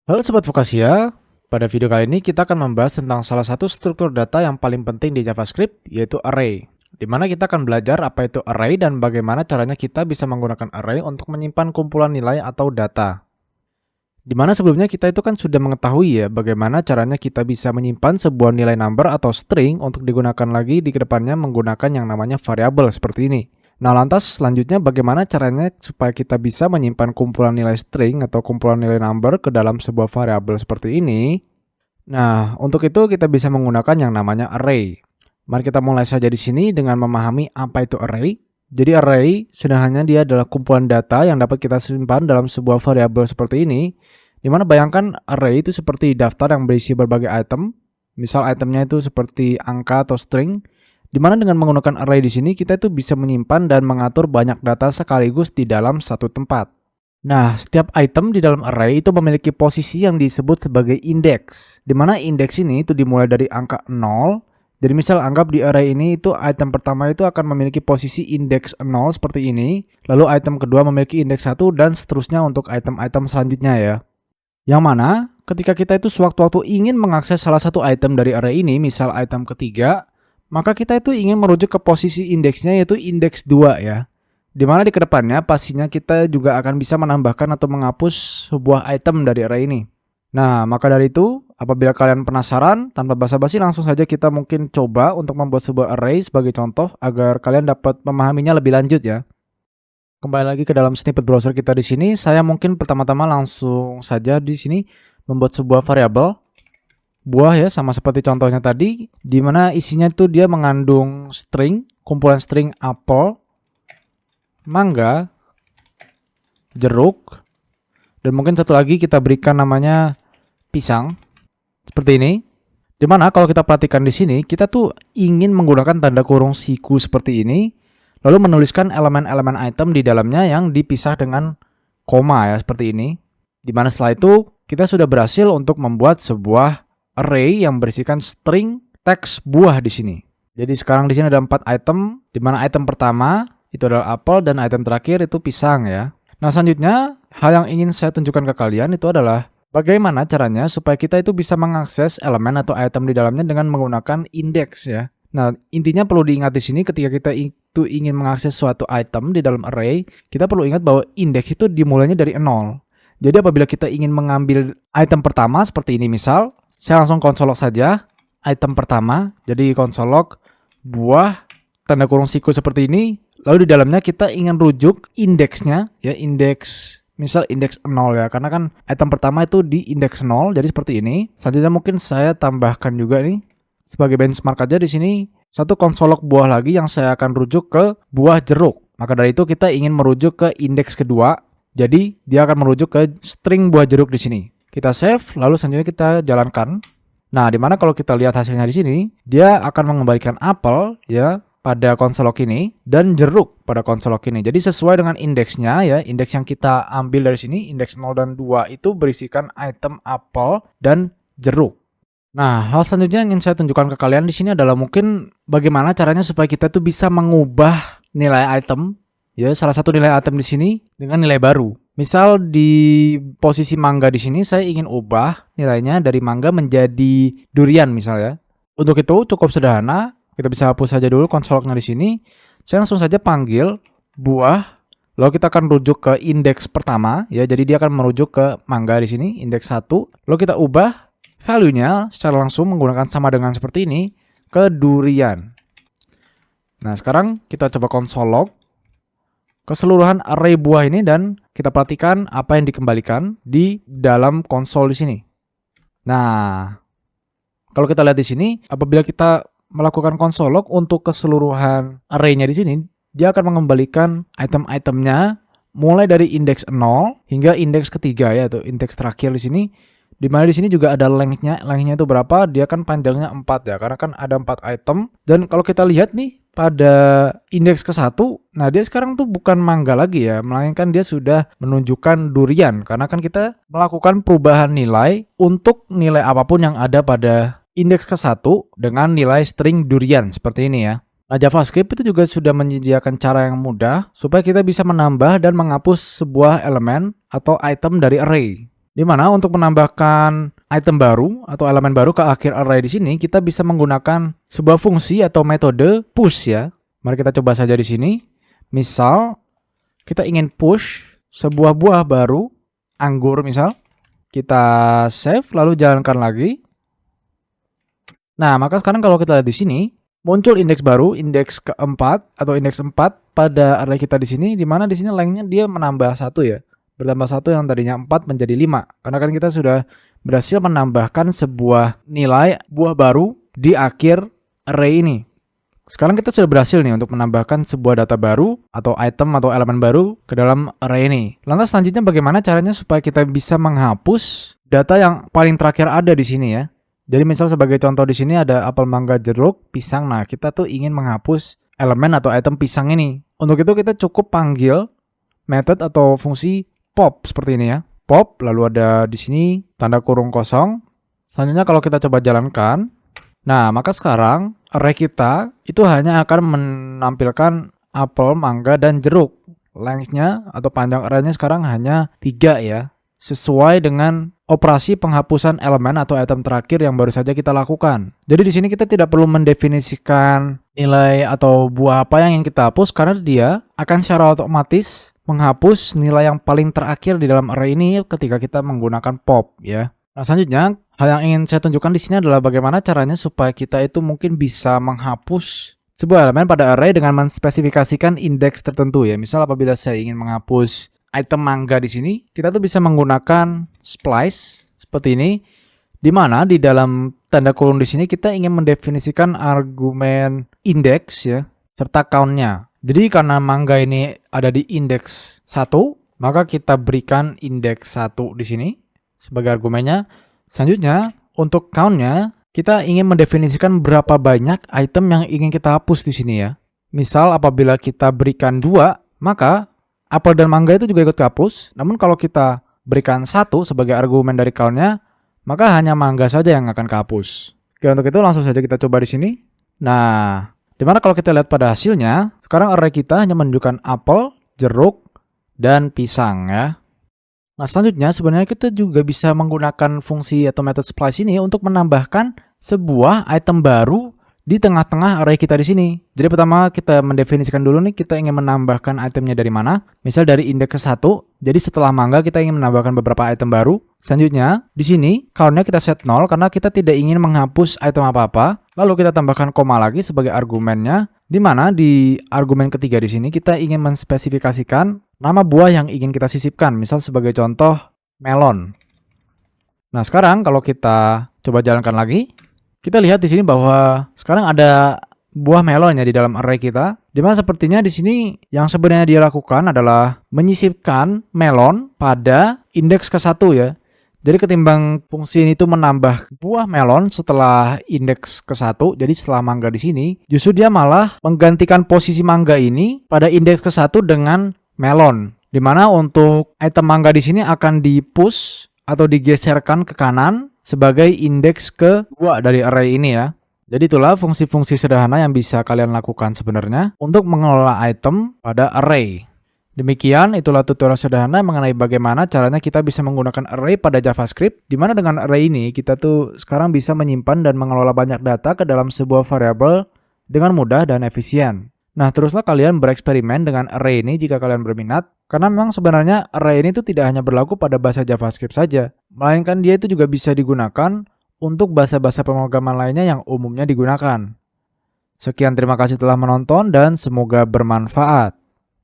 Halo Sobat Vokasia, pada video kali ini kita akan membahas tentang salah satu struktur data yang paling penting di JavaScript, yaitu array. Di mana kita akan belajar apa itu array dan bagaimana caranya kita bisa menggunakan array untuk menyimpan kumpulan nilai atau data. Di mana sebelumnya kita itu kan sudah mengetahui ya bagaimana caranya kita bisa menyimpan sebuah nilai number atau string untuk digunakan lagi di kedepannya menggunakan yang namanya variabel seperti ini. Nah, lantas selanjutnya bagaimana caranya supaya kita bisa menyimpan kumpulan nilai string atau kumpulan nilai number ke dalam sebuah variabel seperti ini? Nah, untuk itu kita bisa menggunakan yang namanya array. Mari kita mulai saja di sini dengan memahami apa itu array. Jadi array sebenarnya dia adalah kumpulan data yang dapat kita simpan dalam sebuah variabel seperti ini. Dimana bayangkan array itu seperti daftar yang berisi berbagai item. Misal itemnya itu seperti angka atau string. Dimana dengan menggunakan array di sini kita itu bisa menyimpan dan mengatur banyak data sekaligus di dalam satu tempat. Nah, setiap item di dalam array itu memiliki posisi yang disebut sebagai indeks. Dimana indeks ini itu dimulai dari angka 0. Jadi misal anggap di array ini itu item pertama itu akan memiliki posisi indeks 0 seperti ini. Lalu item kedua memiliki indeks 1 dan seterusnya untuk item-item selanjutnya ya. Yang mana ketika kita itu sewaktu-waktu ingin mengakses salah satu item dari array ini, misal item ketiga, maka kita itu ingin merujuk ke posisi indeksnya yaitu indeks 2 ya. Dimana di kedepannya pastinya kita juga akan bisa menambahkan atau menghapus sebuah item dari array ini. Nah, maka dari itu, apabila kalian penasaran, tanpa basa-basi langsung saja kita mungkin coba untuk membuat sebuah array sebagai contoh agar kalian dapat memahaminya lebih lanjut ya. Kembali lagi ke dalam snippet browser kita di sini, saya mungkin pertama-tama langsung saja di sini membuat sebuah variabel buah ya, sama seperti contohnya tadi, di mana isinya itu dia mengandung string, kumpulan string apel, mangga, jeruk, dan mungkin satu lagi kita berikan namanya pisang, seperti ini. Dimana kalau kita perhatikan di sini, kita tuh ingin menggunakan tanda kurung siku seperti ini, lalu menuliskan elemen-elemen item di dalamnya yang dipisah dengan koma ya, seperti ini. Dimana setelah itu, kita sudah berhasil untuk membuat sebuah array yang berisikan string teks buah di sini. Jadi sekarang di sini ada 4 item, dimana item pertama itu adalah apel dan item terakhir itu pisang ya. Nah, selanjutnya hal yang ingin saya tunjukkan ke kalian itu adalah bagaimana caranya supaya kita itu bisa mengakses elemen atau item di dalamnya dengan menggunakan indeks ya. Nah, intinya perlu diingat di sini ketika kita itu ingin mengakses suatu item di dalam array, kita perlu ingat bahwa indeks itu dimulainya dari 0. Jadi apabila kita ingin mengambil item pertama seperti ini misal, saya langsung konsolog saja item pertama. Jadi konsolog buah tanda kurung siku seperti ini. Lalu di dalamnya kita ingin rujuk indeksnya ya, indeks misal indeks 0 ya, karena kan item pertama itu di indeks 0, jadi seperti ini. Selanjutnya mungkin saya tambahkan juga nih sebagai benchmark aja di sini satu konsolog buah lagi yang saya akan rujuk ke buah jeruk. Maka dari itu kita ingin merujuk ke indeks kedua. Jadi dia akan merujuk ke string buah jeruk di sini. Kita save, lalu selanjutnya kita jalankan. Nah, dimana kalau kita lihat hasilnya di sini, dia akan mengembalikan apel ya pada konsolog ini dan jeruk pada konsolog ini. Jadi sesuai dengan indeksnya ya, indeks yang kita ambil dari sini, indeks 0 dan 2 itu berisikan item apel dan jeruk. Nah, hal selanjutnya yang ingin saya tunjukkan ke kalian di sini adalah mungkin bagaimana caranya supaya kita tuh bisa mengubah nilai item ya, salah satu nilai item di sini dengan nilai baru. Misal di posisi mangga di sini saya ingin ubah nilainya dari mangga menjadi durian misalnya. Untuk itu cukup sederhana, kita bisa hapus saja dulu konsolognya di sini. Saya langsung saja panggil buah, lalu kita akan rujuk ke indeks pertama ya. Jadi dia akan merujuk ke mangga di sini, indeks 1. Lalu kita ubah value-nya secara langsung menggunakan sama dengan seperti ini ke durian. Nah, sekarang kita coba konsolog keseluruhan array buah ini dan kita perhatikan apa yang dikembalikan di dalam konsol di sini. Nah, kalau kita lihat di sini, apabila kita melakukan konsolog untuk keseluruhan array-nya di sini, dia akan mengembalikan item-itemnya mulai dari indeks 0 hingga indeks ketiga ya, atau indeks terakhir di sini. Di mana di sini juga ada length-nya. Length-nya itu berapa? Dia kan panjangnya 4 ya, karena kan ada 4 item. Dan kalau kita lihat nih pada indeks ke-1, nah dia sekarang tuh bukan mangga lagi ya, melainkan dia sudah menunjukkan durian. Karena kan kita melakukan perubahan nilai untuk nilai apapun yang ada pada indeks ke-1 dengan nilai string durian seperti ini ya. Nah, JavaScript itu juga sudah menyediakan cara yang mudah supaya kita bisa menambah dan menghapus sebuah elemen atau item dari array. Dimana untuk menambahkan item baru atau elemen baru ke akhir array di sini, kita bisa menggunakan sebuah fungsi atau metode push ya. Mari kita coba saja di sini. Misal, kita ingin push sebuah buah baru, anggur misal. Kita save, lalu jalankan lagi. Nah, maka sekarang kalau kita lihat di sini, muncul indeks baru, indeks keempat atau indeks 4 pada array kita di sini, di mana di sini lengthnya dia menambah 1 ya. Bertambah 1 yang tadinya 4 menjadi 5. Karena kan kita sudah berhasil menambahkan sebuah nilai buah baru di akhir array ini. Sekarang kita sudah berhasil nih untuk menambahkan sebuah data baru atau item atau elemen baru ke dalam array ini. Lantas selanjutnya bagaimana caranya supaya kita bisa menghapus data yang paling terakhir ada di sini ya. Jadi misal sebagai contoh di sini ada apel, mangga, jeruk, pisang. Nah, kita tuh ingin menghapus elemen atau item pisang ini. Untuk itu kita cukup panggil method atau fungsi pop seperti ini ya. Pop, lalu ada di sini tanda kurung kosong. Selanjutnya kalau kita coba jalankan, nah maka sekarang array kita itu hanya akan menampilkan apel, mangga, dan jeruk. Lengthnya atau panjang arraynya sekarang hanya 3 ya. Sesuai dengan operasi penghapusan elemen atau item terakhir yang baru saja kita lakukan. Jadi di sini kita tidak perlu mendefinisikan nilai atau buah apa yang ingin kita hapus karena dia akan secara otomatis menghapus nilai yang paling terakhir di dalam array ini ketika kita menggunakan pop ya. Nah, selanjutnya hal yang ingin saya tunjukkan di sini adalah bagaimana caranya supaya kita itu mungkin bisa menghapus sebuah elemen pada array dengan menspesifikasikan indeks tertentu ya. Misal apabila saya ingin menghapus item mangga di sini, kita tuh bisa menggunakan splice seperti ini, di mana di dalam tanda kurung di sini kita ingin mendefinisikan argumen indeks ya, serta count-nya. Jadi karena mangga ini ada di indeks 1, maka kita berikan indeks 1 di sini sebagai argumennya. Selanjutnya, untuk count-nya, kita ingin mendefinisikan berapa banyak item yang ingin kita hapus di sini ya. Misal apabila kita berikan 2, maka apel dan mangga itu juga ikut kehapus. Namun kalau kita berikan 1 sebagai argumen dari count-nya, maka hanya mangga saja yang akan kehapus. Oke, untuk itu langsung saja kita coba di sini. Nah, dimana kalau kita lihat pada hasilnya, sekarang array kita hanya menunjukkan apel, jeruk, dan pisang ya. Nah, selanjutnya sebenarnya kita juga bisa menggunakan fungsi atau metode splice ini untuk menambahkan sebuah item baru di tengah-tengah array kita di sini. Jadi pertama kita mendefinisikan dulu nih kita ingin menambahkan itemnya dari mana. Misal dari indeks ke 1. Jadi setelah mangga kita ingin menambahkan beberapa item baru. Selanjutnya di sini count-nya kita set 0 karena kita tidak ingin menghapus item apa-apa. Lalu kita tambahkan koma lagi sebagai argumennya. Di mana di argumen ketiga di sini kita ingin menspesifikasikan nama buah yang ingin kita sisipkan. Misal sebagai contoh melon. Nah, sekarang kalau kita coba jalankan lagi, kita lihat di sini bahwa sekarang ada buah melon ya di dalam array kita. Dimana sepertinya di sini yang sebenarnya dia lakukan adalah menyisipkan melon pada indeks ke 1 ya. Jadi ketimbang fungsi ini tuh menambah buah melon setelah indeks ke 1, jadi setelah mangga di sini, justru dia malah menggantikan posisi mangga ini pada indeks ke 1 dengan melon. Dimana untuk item mangga di sini akan di-push atau digeserkan ke kanan sebagai indeks ke-2 dari array ini ya. Jadi itulah fungsi-fungsi sederhana yang bisa kalian lakukan sebenarnya untuk mengelola item pada array. Demikian itulah tutorial sederhana mengenai bagaimana caranya kita bisa menggunakan array pada JavaScript, di mana dengan array ini kita tuh sekarang bisa menyimpan dan mengelola banyak data ke dalam sebuah variabel dengan mudah dan efisien. Nah, teruslah kalian bereksperimen dengan array ini jika kalian berminat, karena memang sebenarnya array ini tuh tidak hanya berlaku pada bahasa JavaScript saja, melainkan dia itu juga bisa digunakan untuk bahasa-bahasa pemrograman lainnya yang umumnya digunakan. Sekian, terima kasih telah menonton dan semoga bermanfaat.